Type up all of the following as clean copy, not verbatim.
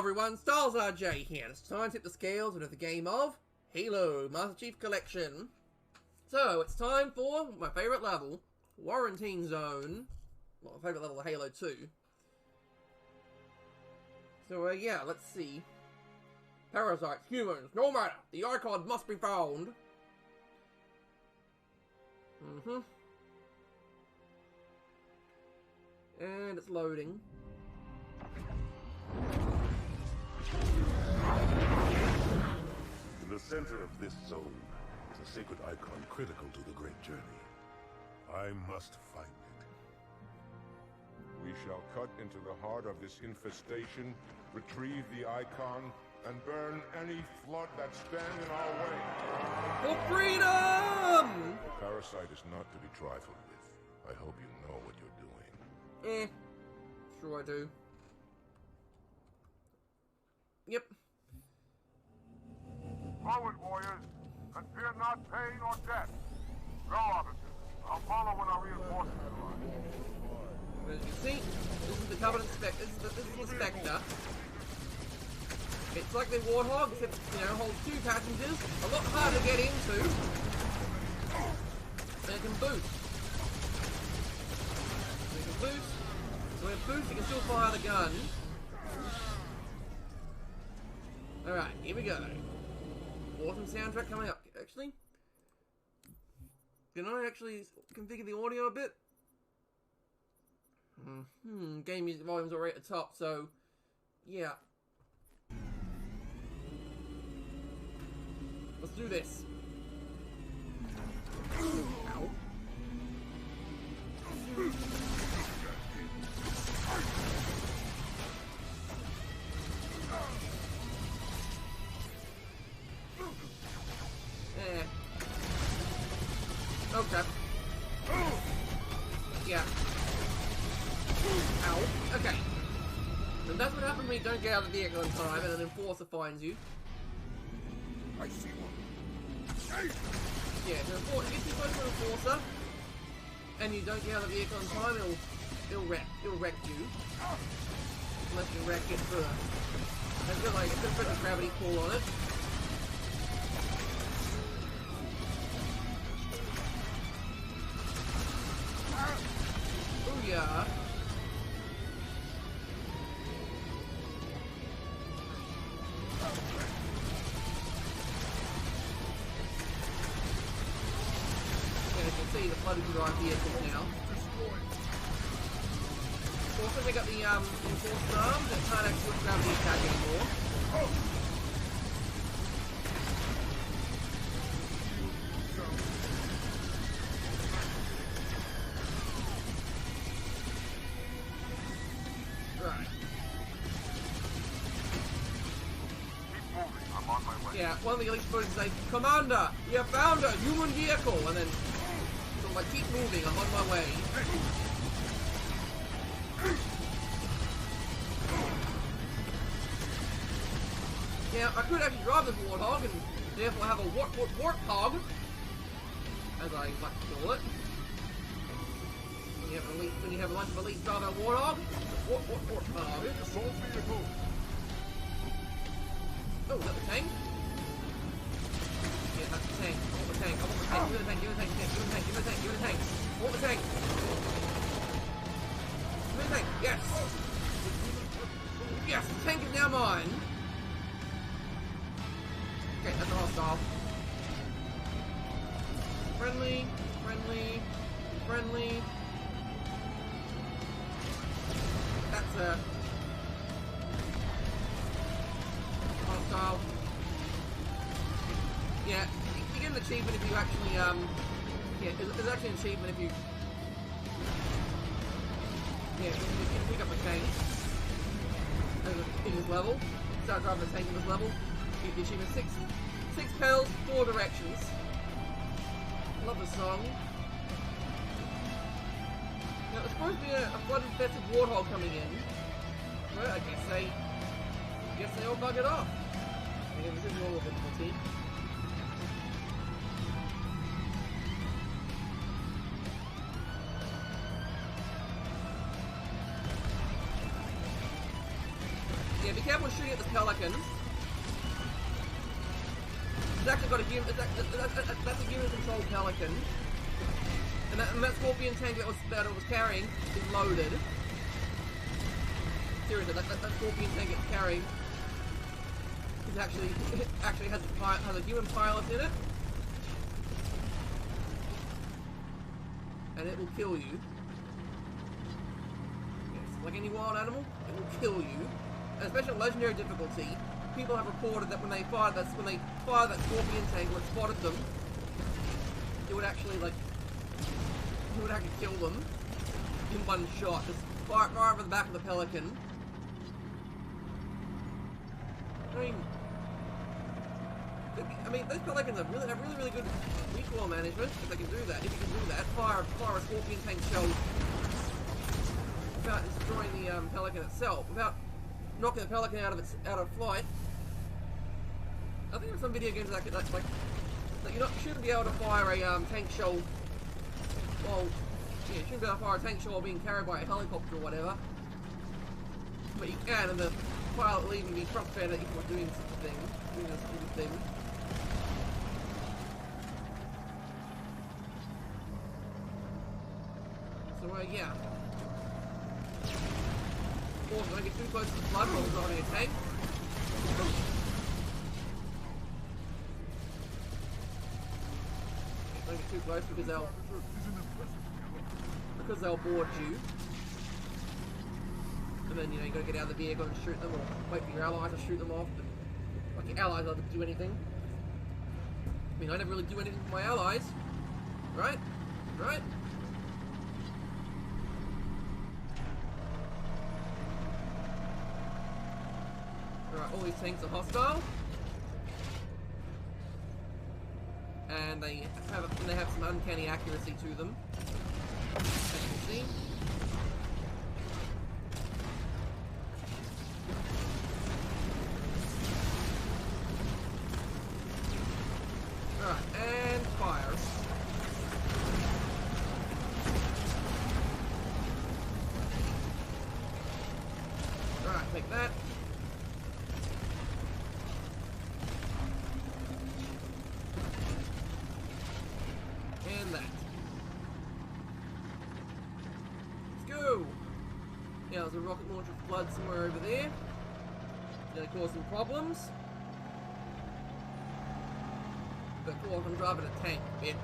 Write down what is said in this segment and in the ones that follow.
everyone, Styles RJ here, and it's time to tip the scales into the game of Halo Master Chief Collection. So, it's time for my favourite level, Quarantine Zone. Well, my favourite level of Halo 2. So, yeah, let's see. Parasites, humans, no matter, the icon must be found. And it's loading. In the center of this zone is a sacred icon critical to the great journey. I must find it. We shall cut into the heart of this infestation, retrieve the icon, and burn any flood that stand in our way. For freedom! The parasite is not to be trifled with. I hope you know what you're doing. Sure I do. Yep. Forward, warriors, and fear not pain or death. Go, Arbiter. I'll follow when our reinforcements arrive. As you can see, this is the Covenant Spectre. This is the Spectre. It's like the Warthog, except, you know, holds 2 passengers. A lot harder to get into. And it can boost. It can boost. When it boosts, you can still fire the gun. Alright, here we go. Awesome soundtrack coming up. Actually, can I actually configure the audio a bit? Game music volume's already at the top, so yeah. Let's do this. Ow. Okay. Yeah. Ow. Okay. And that's what happens when you don't get out of the vehicle in time and an enforcer finds you. I see one. Yeah, if you're close to an enforcer and you don't get out of the vehicle in time, it'll wreck you. Unless you wreck it first. It's got like a different gravity pull on it. Oh yeah. And as you can see, the flooded into our vehicles now. Also, they got the enforced arms that can't actually gravity attack anymore. Right. Keep moving. I'm on my way. Yeah, one of the elite spoilers say, Commander, you found a human vehicle! And then, sort of like, keep moving, I'm on my way. Yeah, I could actually drive this Warthog and therefore have a warthog, as I like to call it. When you have a bunch of elites driving a Warthog, warthog. Assault vehicle. Oh, is that the tank? Yeah, that's the tank. I want the tank. I want the tank. Give me the tank. Give me the tank. Give me the tank. Give me the tank. Give me the tank. I want the tank. Give me the tank. Yes. Yes, the tank is now mine. Okay, that's a hostile. Friendly, friendly, friendly. That's a hostile. Yeah, you get an achievement if you actually, yeah, there's actually an achievement if you, yeah, if you pick up a tank in this level, start driving a tank in this level, you get the achievement 6 pedals, 4 directions. Love the song. Now, there's supposed to be a flood-infested warthog coming in. Well, I guess they all bug it off. I guess this is normal difficulty. careful shooting at the Pelican. It's actually got a human. That's a human-controlled Pelican, and that Scorpion tank that it was carrying is loaded. Seriously, that Scorpion tank it's carrying is actually has a human pilot in it, and it will kill you. Yes, like any wild animal, it will kill you. And especially on legendary difficulty, people have reported that when they fired that Scorpion tank or it spotted them, it would actually kill them in one shot. Just fire over the back of the Pelican. I mean, those Pelicans have really good recoil management if they can do that. If you can do that, fire a Scorpion tank shell without destroying the Pelican itself, without knocking the Pelican out of flight. I think there's some video games that you shouldn't be able to fire a tank shell. Well, yeah, you shouldn't be able to fire a tank shell while being carried by a helicopter or whatever. But you can, and the pilot will even be cross-fed if you're doing such a thing, doing a stupid thing. So yeah. Also, don't get too close to the flood while driving a tank. Don't get too close because they'll board you. And then, you gotta get out of the vehicle and shoot them, or wait for your allies to shoot them off. But, like, your allies don't do anything. I mean, I never really do anything for my allies. Right? Right? Alright, all these tanks are hostile. And they have some uncanny accuracy to them. As you can see. Alright, and fire. Alright, take that. And that. Let's go! Now there's a rocket launcher flood somewhere over there. It's gonna cause some problems. But cool, I'm driving a tank, bitch.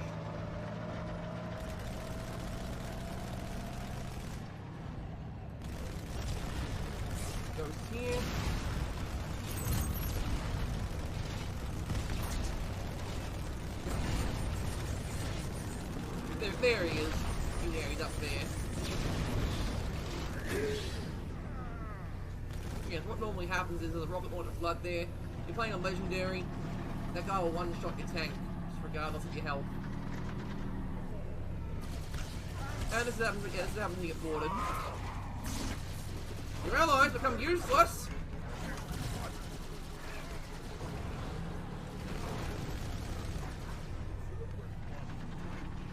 Goes here. There he is. Yeah, he's up there. Again, what normally happens is there's a rocket launcher flood there. You're playing on legendary. That guy will one-shot your tank, just regardless of your health. And this happens when you get boarded. Your allies become useless!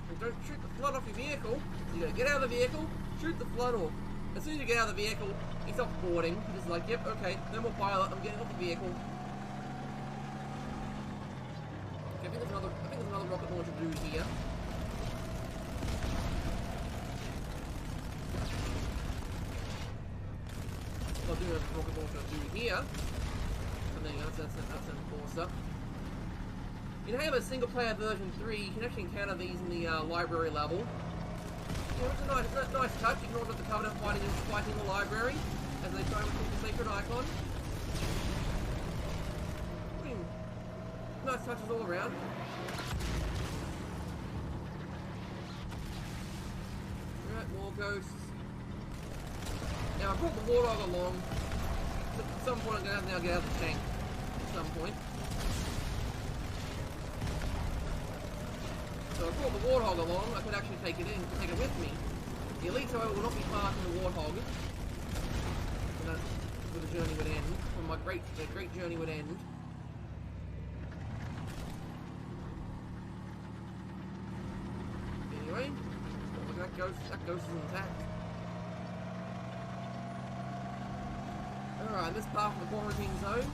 And don't shoot the flood off your vehicle. So you gotta get out of the vehicle, shoot the flood off. As soon as you get out of the vehicle, he stops boarding. He's just like, yep, okay, no more pilot, I'm getting off the vehicle. I think there's another rocket launcher dude here. I'll do a rocket launcher dude here. And there you go, that's an enforcer. In Halo single player version 3, you can actually encounter these in the library level. Yeah, it's a nice touch. You can order the Covenant fighting in the library as they try and recruit the sacred icon. Nice touches all around. Alright, more ghosts. Now I brought the Warthog along. At some point I'm going to have to now get out of the tank. At some point. So I brought the Warthog along. I could actually take it with me. The elites, however, will not be far from the Warthog. And that's where the journey would end. Where my great journey would end. Anyway, that ghost is intact. Alright, this part of the quarantine zone.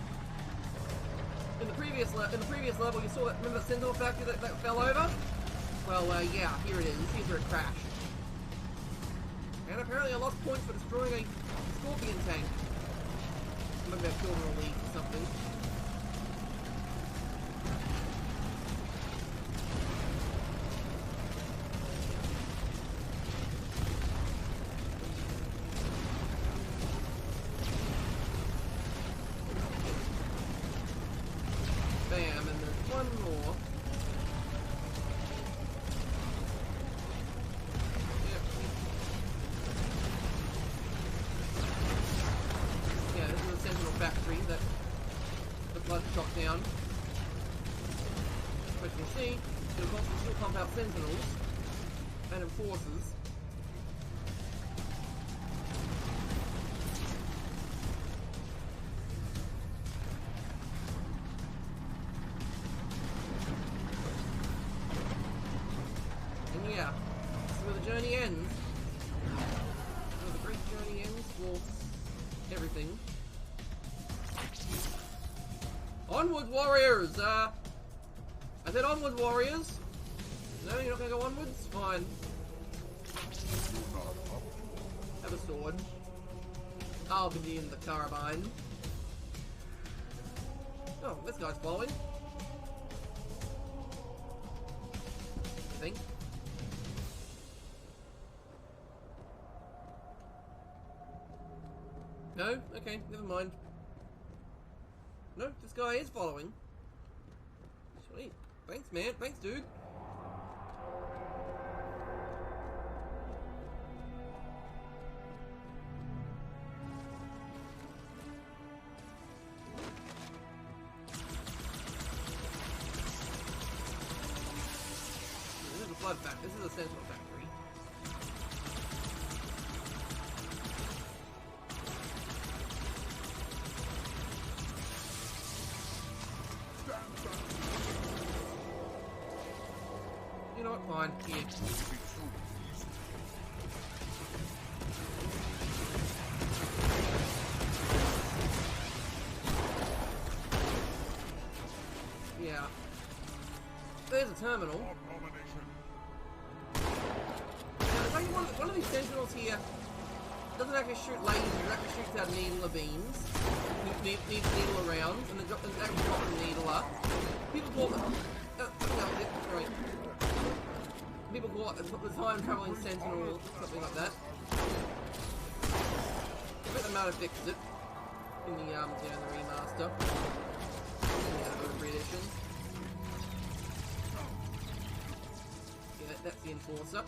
In the previous level, you saw that. Remember the Sentinel factory that fell over? Well, yeah, here it is. This is where it crashed. And apparently I lost points for destroying a Scorpion tank. Maybe I've killed an elite or something. Bam, and there's one more. Yep. Yeah, this is a Sentinel factory that the blood shot down. But you can see, it was also still pump out Sentinels and Enforcers. And yeah, this is where the journey ends. Where the great journey ends for everything. Onward, warriors! I said onward, warriors! No, you're not gonna go onwards? Fine. Have a sword. I'll be in the carbine. Oh, this guy's following. I think. No? Okay, never mind. No, this guy is following. Sweet. Thanks, man. Thanks, dude. This is a blood factory. This is a Sentinel factory. You know what? Fine. Here. Yeah. There's a terminal. Now, one of these Sentinels here doesn't actually shoot lasers, it actually shoots out needler beams. Needler rounds, and it actually drops the needler. People call them. Right. People call it the time-traveling Sentinel or something like that. I bet they might have fixed it in the the remaster. The re-edition. Yeah, that's the Enforcer.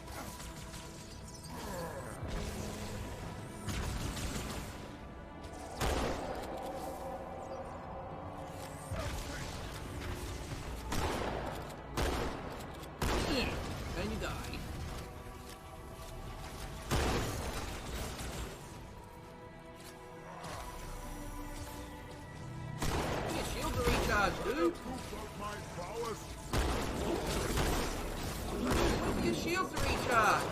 And you die. Your shields are recharged, dude. Your shields are recharged.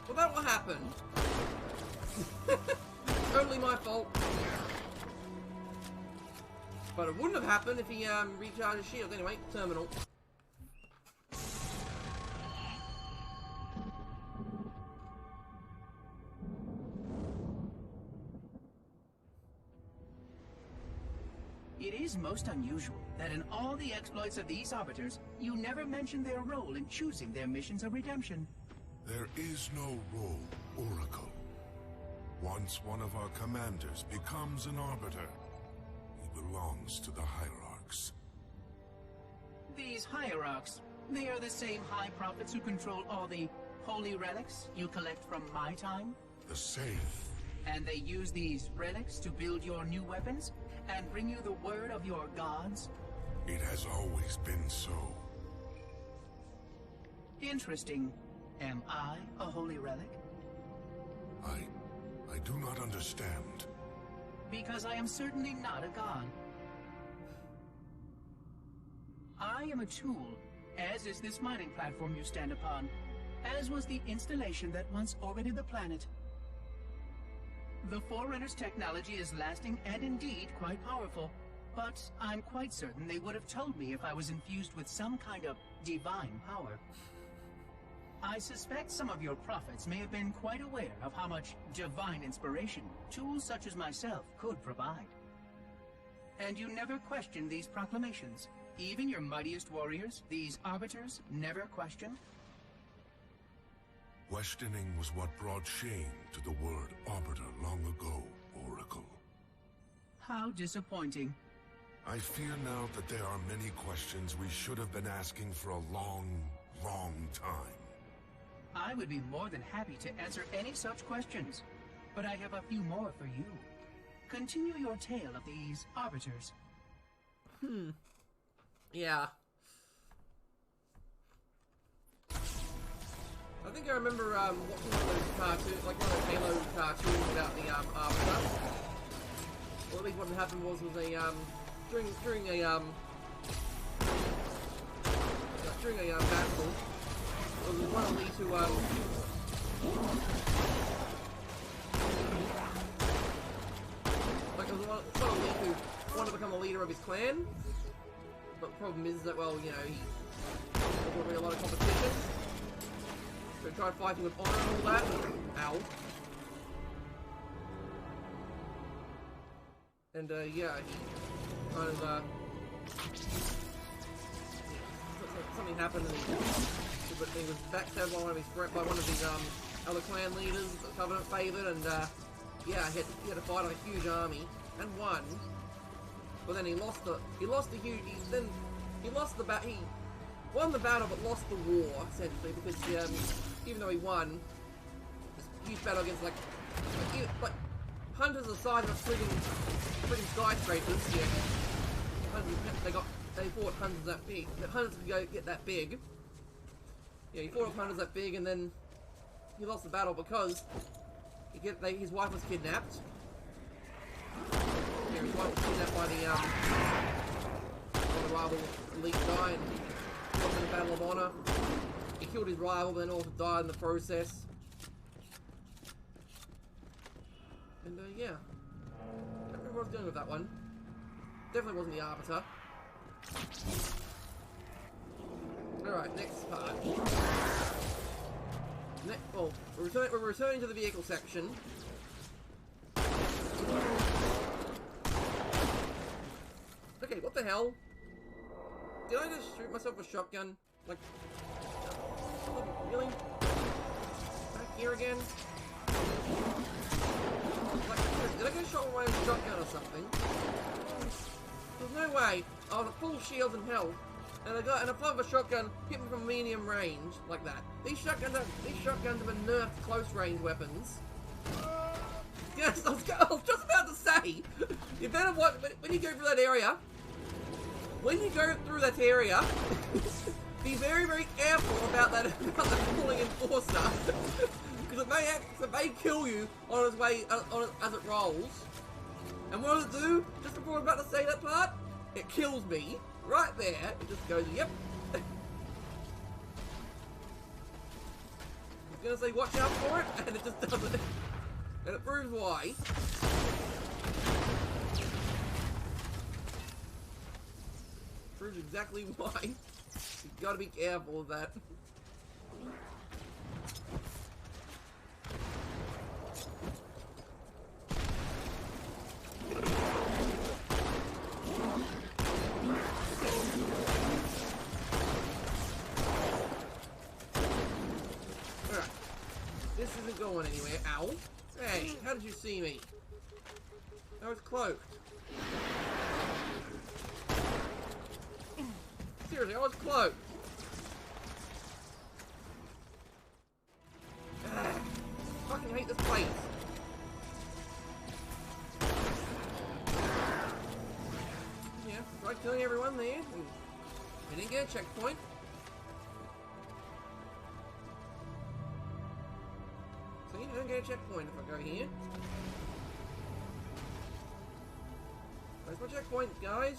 Well, that will happen. Totally my fault. But it wouldn't have happened if he recharged his shield. Anyway, terminal. It is most unusual that in all the exploits of these Arbiters, you never mention their role in choosing their missions of redemption. There is no role, Oracle. Once one of our commanders becomes an Arbiter, he belongs to the Hierarchs. These Hierarchs, they are the same High Prophets who control all the holy relics you collect from my time? The same. And they use these relics to build your new weapons and bring you the word of your gods? It has always been so. Interesting. Am I a holy relic? I do not understand. Because I am certainly not a god. I am a tool, as is this mining platform you stand upon, as was the installation that once orbited the planet. The Forerunner's technology is lasting and indeed quite powerful, but I'm quite certain they would have told me if I was infused with some kind of divine power. I suspect some of your prophets may have been quite aware of how much divine inspiration tools such as myself could provide. And you never questioned these proclamations. Even your mightiest warriors, these arbiters, never questioned? Questioning was what brought shame to the word Arbiter long ago, Oracle. How disappointing. I fear now that there are many questions we should have been asking for a long, long time. I would be more than happy to answer any such questions, but I have a few more for you. Continue your tale of these arbiters. Yeah. I think I remember watching one of those cartoons, like one of those Halo cartoons about the Arbiter. Well, at least what happened was a during a battle, there was one elite who like there was one elite who wanted to become a leader of his clan, but the problem is that, well, you know, there wasn't really a lot of competition. So tried fighting with honor and all that. Ow. And yeah, he kind of something happened and he was backstabbed by one of his other clan leaders that Covenant favoured, and yeah, he had to fight on a huge army and won. But then he won the battle but lost the war, essentially, because even though he won this huge battle against like hunters the size of friggin' skyscrapers, yeah. They fought hunters that big. The hunters could get that big. Yeah, he fought hunters that big, and then he lost the battle because his wife was kidnapped. Yeah, his wife was kidnapped by the rival elite guy, and he lost in the Battle of Honor. He killed his rival, but then also died in the process. And yeah, I don't remember what I was doing with that one. Definitely wasn't the Arbiter. Alright, next part. Well, we're returning to the vehicle section. Okay, what the hell? Did I just shoot myself with a shotgun? Like, really? Back here again? Like, did I get shot with my own shotgun or something? There's no way. I was at full shield and health, and a pump of a shotgun hit me from medium range like that. These shotguns have been nerfed to close range weapons. Yes, I was just about to say, you better watch when you go through that area. When you go through that area, be very, very careful about the pulling enforcer, because it may kill you on its way as it rolls. And what does it do? Just before I'm about to say that part, it kills me right there. It just goes, yep. I was gonna say watch out for it, and it just doesn't. And it proves why. Proves exactly why. You've got to be careful of that. Alright. This isn't going anywhere. Ow. Hey, how did you see me? I was cloaked. Seriously, I was cloaked. I fucking hate this place. Yeah, tried killing everyone there, and we didn't get a checkpoint. So you don't get a checkpoint if I go here. Where's my checkpoint, guys?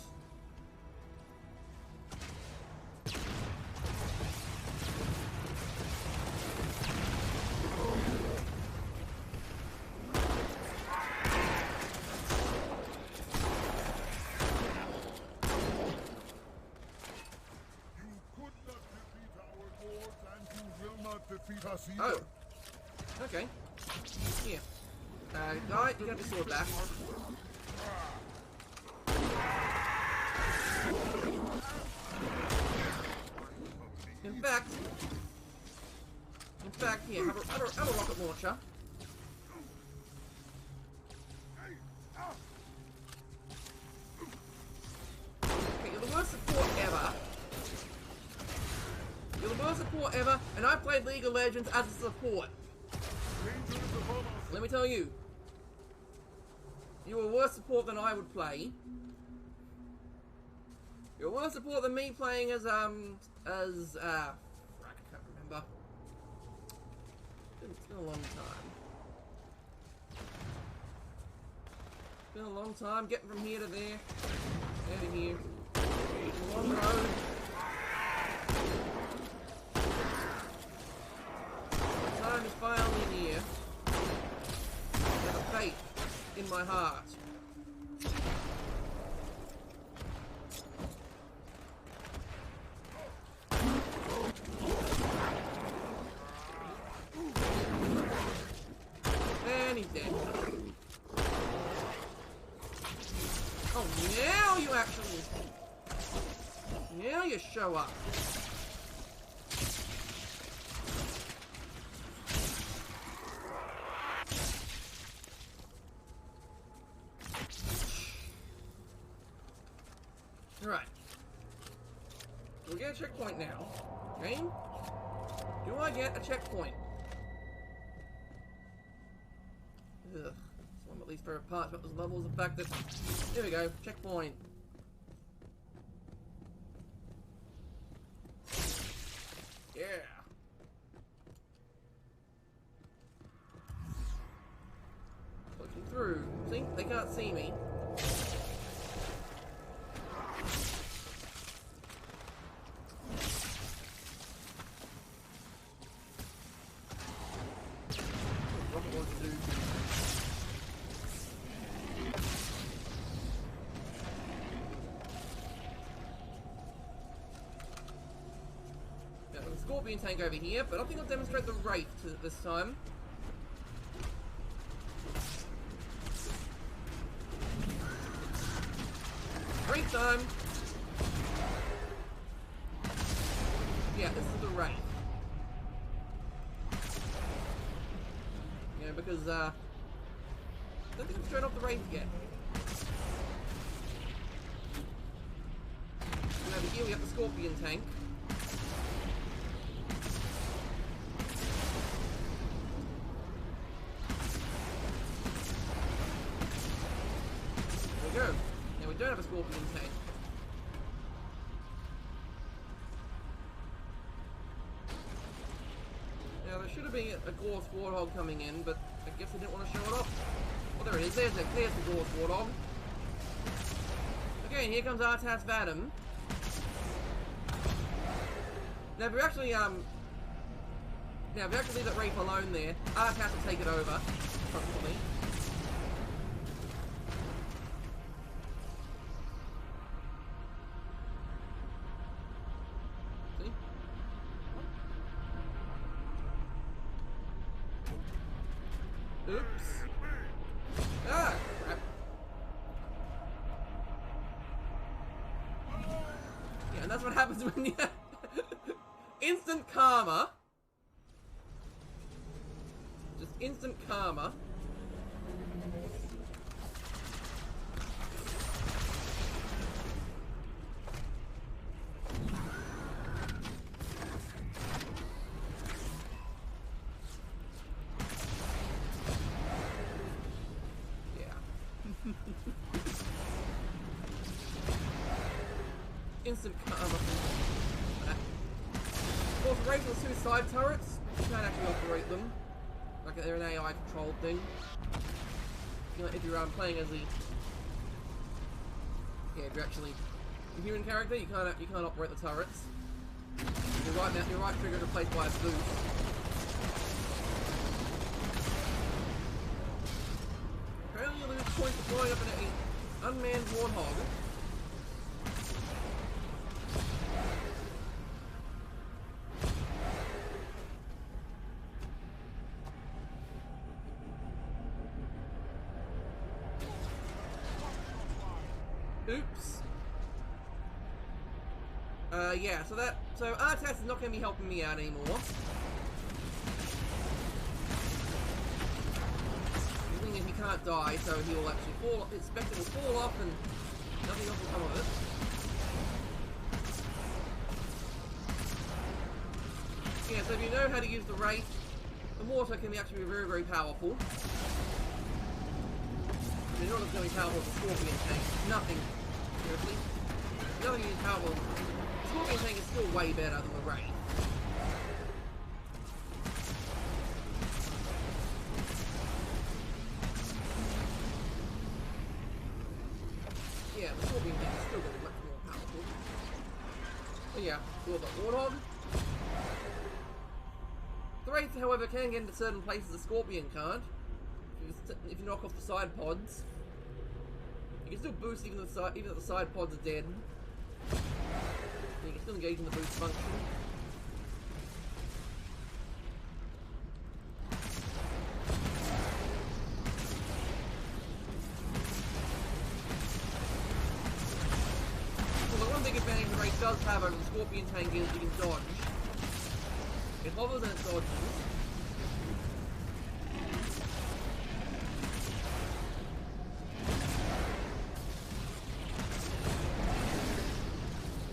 defeat us either. Oh. Okay. Here. Guy, you got your sword back. In fact, here, have a rocket launcher. Okay, you're the worst support ever. You're the worst support ever, and I played League of Legends as a support. Let me tell you, you were worse support than I would play. You're worse support than me playing as, I can't remember. It's been a long time. It's been a long time getting from here to there. There to here. It's a long road. My time is finally near. I have faith in my heart. And he's dead. Oh, now you actually... Now you show up. Alright. Do we get a checkpoint now? Game? Do I get a checkpoint? Ugh. So I'm at least very parts about those levels. The fact that... There we go. Checkpoint. Yeah. Looking through. See? They can't see me. Scorpion tank over here, but I think I'll demonstrate the Wraith this time. Wraith time! Yeah, this is the Wraith. Yeah, because, I don't think I've shown off the Wraith yet. And over here we have the Scorpion tank. Don't have a Scorpion tank. Now there should have been a Gore Warthog coming in, but I guess they didn't want to show it off. Well, there it is. There's the Gore Warthog. Okay, and here comes Artas Vadam. Now if we actually leave that Wraith alone there, Artas will take it over, probably. Oops. Ah, crap. Yeah, and that's what happens when you... Instant karma. Just instant karma. Instant karma. Of course, Wraith with 2 side turrets, you can't actually operate them. Like they're an AI controlled thing. If you're playing as the... Yeah, if you're actually a human character, you can't operate the turrets. Your right trigger is replaced by a boost. Apparently you lose points for blowing up an unmanned warthog. Oops. Yeah, so Artas is not going to be helping me out anymore. The thing is, he can't die, so he will actually fall, his spectre will fall off and nothing else will come of it. Yeah, so if you know how to use the Wraith, the mortar can actually be very, very powerful. I mean, not as really powerful as the Scorpion tank. Nothing. Seriously. Nothing is powerful. The Scorpion tank is still way better than the Wraith. Yeah, the Scorpion tank is still going to be much more powerful. But yeah, we'll got Warthog. The Wraith, however, can get into certain places the Scorpion can't. If you knock off the side pods, you can still boost even if the side pods are dead. You can still engage in the boost function. Well, the one big advantage the Wraith does have over the Scorpion tank is you can dodge. It hovers and it dodges.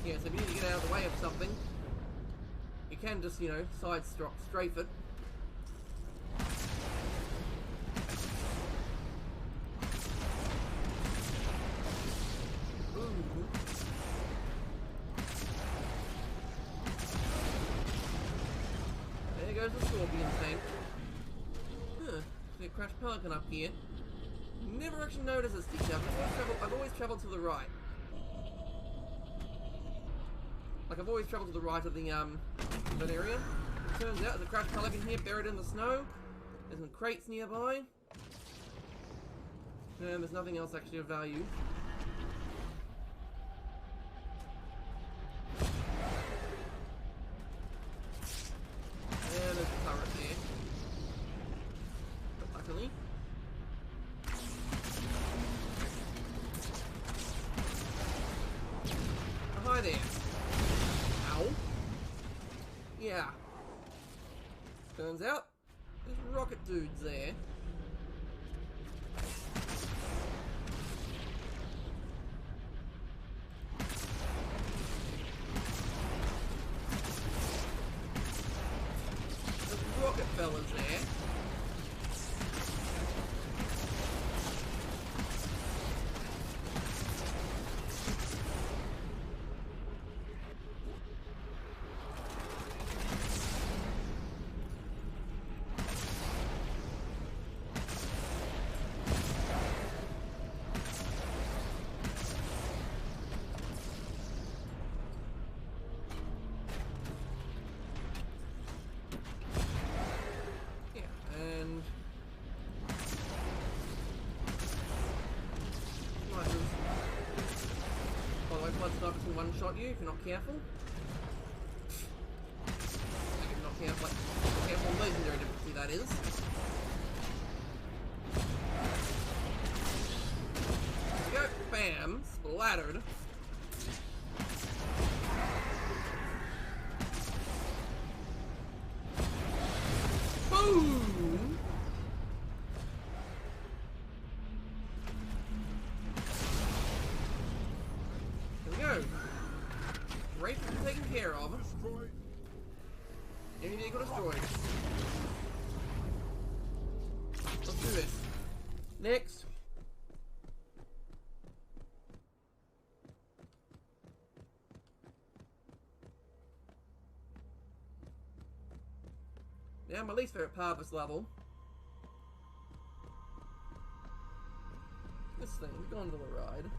Yeah, so if you need to get out of the way of something, you can just, you know, strafe it. Ooh. There goes the Scorpion tank. Huh. See a Crash Pelican up here. Never actually noticed this detail. I've always travelled to the right. Like, I've always travelled to the right of the, that area. Turns out there's a Crash Pelican here buried in the snow. There's some crates nearby. And there's nothing else actually of value. And there's a turret there. But luckily. Oh, hi there. Ow. Yeah. Turns out, there's rocket dudes there. There's rocket fellas there. Bloodstock can one-shot you if you're not careful. If you're not careful, like, careful legendary difficulty that is. There we go. Bam! Splattered. Boom! Wraith is taken care of. Enemy vehicle destroyed. Let's do this. Next. Now my least favorite part of this level. This thing, we're going to the ride.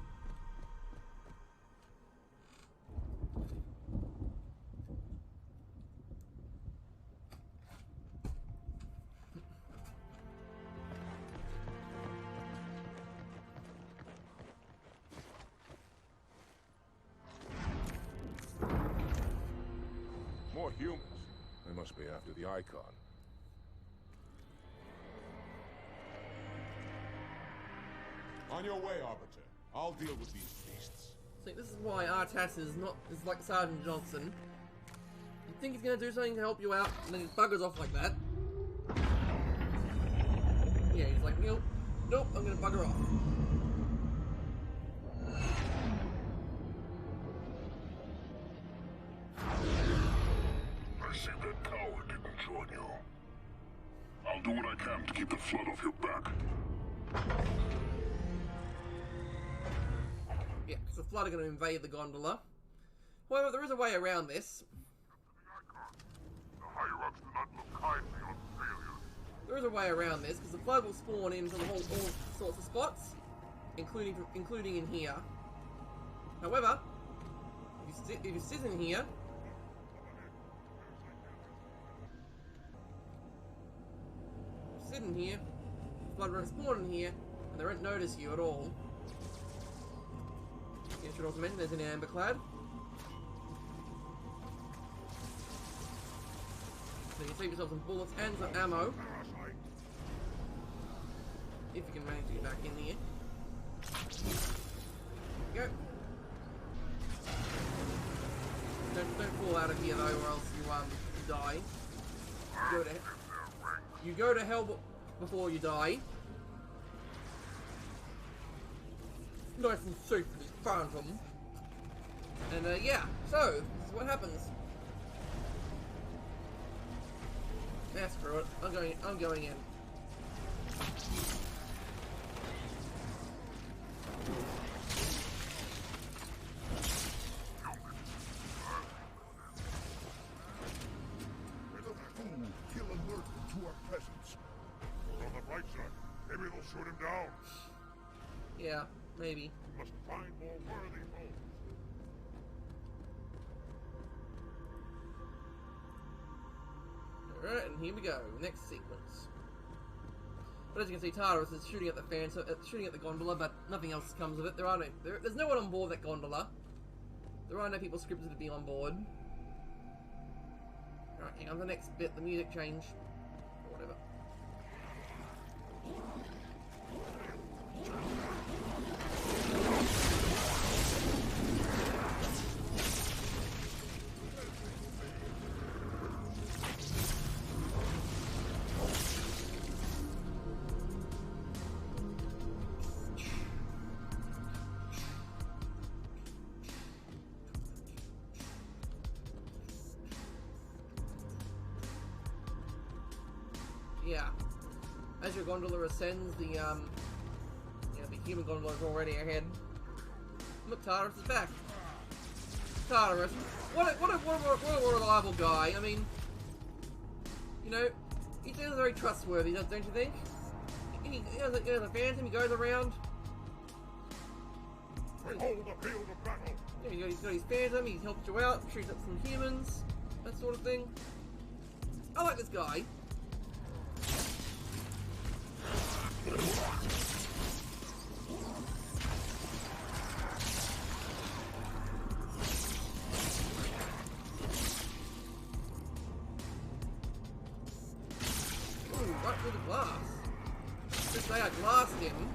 More humans. They must be after the icon. On your way, Arbiter. I'll deal with these things. See, this is why Artas is like Sergeant Johnson. You think he's gonna do something to help you out, and then he buggers off like that. Yeah, he's like, nope, I'm gonna bugger off. I see that coward didn't join you. I'll do what I can to keep the flood off your back. Yeah, because the flood are going to invade the gondola. However, there is a way around this. The higher-ups do not look kindly on failure. There is a way around this, because the flood will spawn in from all sorts of spots, including in here. However, if you sit in here, the flood won't spawn in here, and they won't notice you at all. I should also mention there's an amber clad. So you can save yourself some bullets and some ammo. If you can manage to get back in here. There you go. Don't fall out of here though, or else you die. You go to hell before you die. Nice and safe for this phantom. And yeah, so this is what happens. Yeah, screw it. I'm going in. Kill alert to our presence. On the bright side, maybe they'll shoot him down. Yeah, maybe. We must find more worthy foes. Alright, and here we go. Next sequence. But as you can see, Tartarus is shooting at the shooting at the gondola, but nothing else comes of it. There's no one on board that gondola. There are no people scripted to be on board. Alright, hang on, the next bit, the music change. Or whatever. Yeah. As your gondola ascends, the human gondola is already ahead. Look, Tartarus is back. Tartarus, what a reliable guy. I mean, you know, he sounds very trustworthy, don't you think? He has a phantom, he goes around. Behold the field of battle. Yeah, he's got his phantom, he's helped you out, shoots up some humans, that sort of thing. I like this guy. Ooh, right through the glass. Just say I glassed him.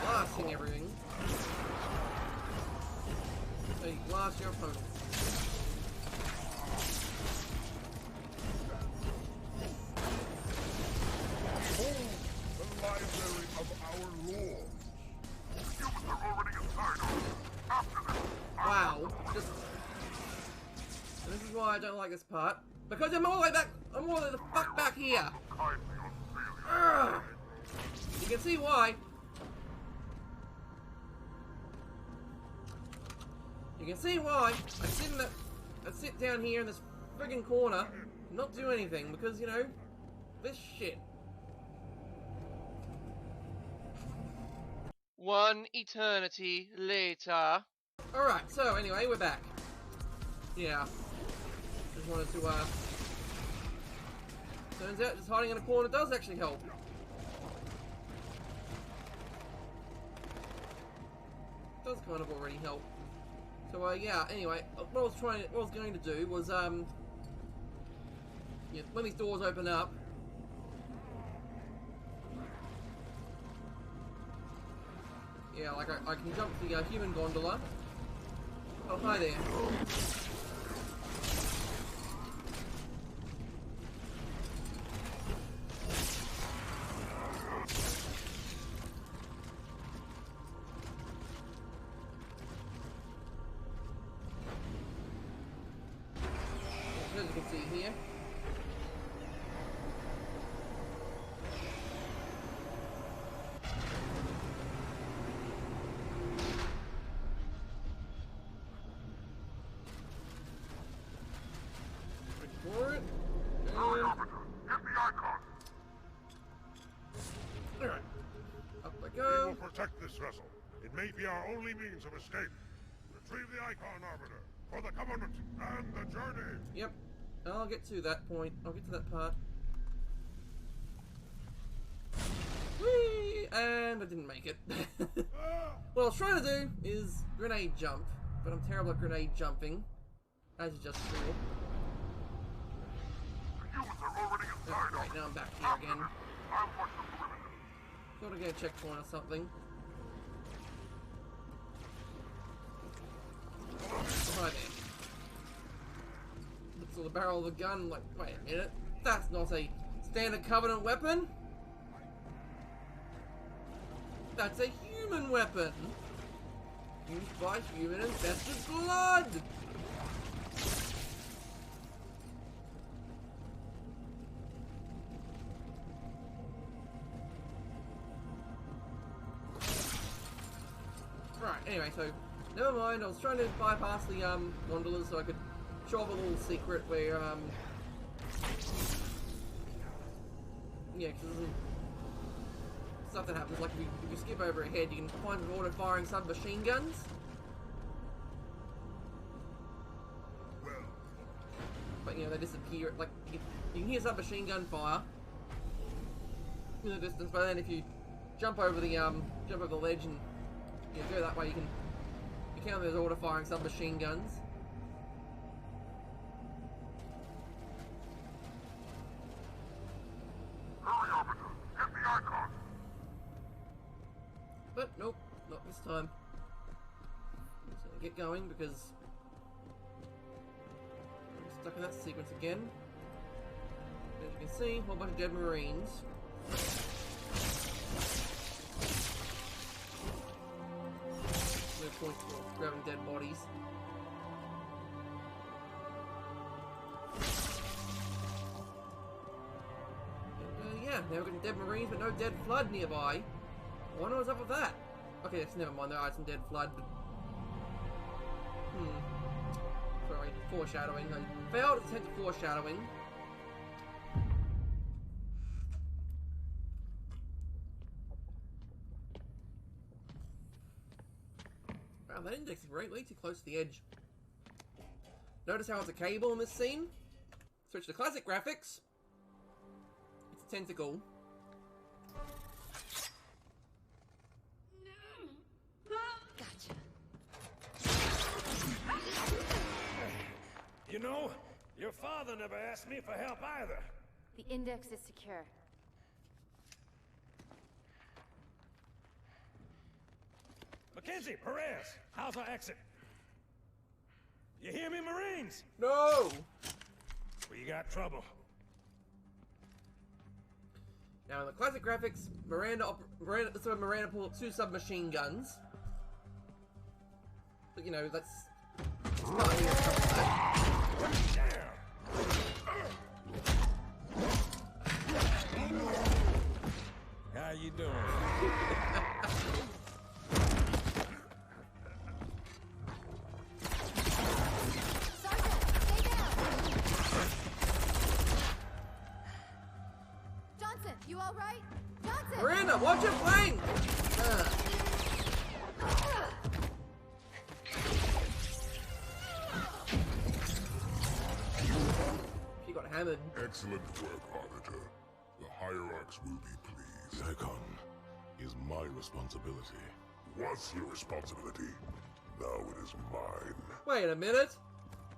Blasting everything. So you blast your opponent. The library of our lords. Humans are already inside us. After them. Wow. Just. And this is why I don't like this part. Because I'm all the way back. I'm all the fuck back here. Kindly on failure. Ugh. You can see why. You can see why I sit down here in this friggin' corner and not do anything because, you know, this shit. One eternity later. Alright, so anyway, we're back. Yeah. Just wanted to, turns out just hiding in a corner does actually help. Does kind of already help. So yeah. Anyway, what I was going to do was yeah, when these doors open up. Yeah, like I can jump the human gondola. Oh, hi there. As you can see here. For it. Hurry, Arbiter! Get the icon! Alright. Up I We go. will protect this vessel. It may be our only means of escape. Retrieve the icon, Arbiter, for the Covenant and the journey! Yep. I'll get to that point. I'll get to that part. Whee! And I didn't make it. What I was trying to do is grenade jump, but I'm terrible at grenade jumping, as you just saw. The humans are already inside, Right, now I'm back here again. I'll watch the perimeter. Thought I'd get a checkpoint or something. Oh, hi there. Looks at the barrel of the gun, like, wait a minute. That's not a standard Covenant weapon. That's a human weapon. Used by human infested blood. Right, anyway, so never mind, I was trying to bypass the gondolas so I could show off a little secret where yeah, because stuff that happens, like if you skip over a head, you can find an auto-firing submachine guns. Well, But you know, they disappear, like, you can hear submachine gun fire in the distance, but then if you jump over the ledge and you go that way, you count those auto-firing submachine guns. hurry, Arbiter! Get the icon! But nope, not this time. I'm just gonna get going because I'm stuck in that sequence again. As you can see, a whole bunch of dead Marines. No point for grabbing dead bodies. And yeah, now we're getting dead Marines, but no dead Flood nearby. I wonder what's up with that. Okay, that's never mind. There are some dead Flood. But... Sorry, foreshadowing. I failed to detect foreshadowing. Wow, that index is way too close to the edge. Notice how it's a cable in this scene? Switch to classic graphics. It's a tentacle. Gotcha. You know, your father never asked me for help either. The index is secure. Mackenzie, Perez, how's our exit? You hear me, Marines? No! We got trouble. Now in the classic graphics, Miranda pulled up 2 submachine guns. But you know, that's not really a trouble set. How you doing? You all right? Johnson! Miranda, watch your flank! She got hammered. Excellent work, Arbiter. The Hierarchs will be pleased. Icon is my responsibility. Was your responsibility? Now it is mine. Wait a minute.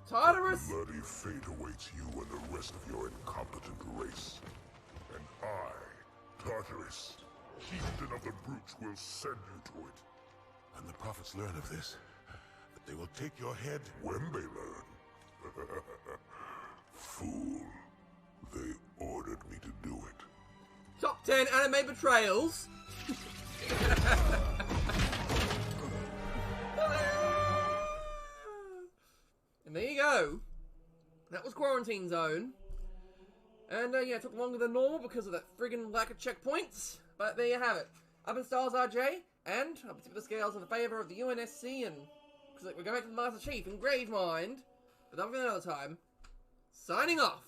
Tartarus? Bloody fate awaits you and the rest of your incompetent race. And I, Tartarus, chieftain of the brutes, will send you to it. And the prophets learn of this, that they will take your head when they learn. Fool. They ordered me to do it. Top 10 anime betrayals. And there you go. That was Quarantine Zone. And yeah, it took longer than normal because of that friggin' lack of checkpoints. But there you have it. I've been Styles RJ, and I'll tip the scales in the favour of the UNSC, and because we're going back to the Master Chief in Gravemind. But that'll be another time. Signing off.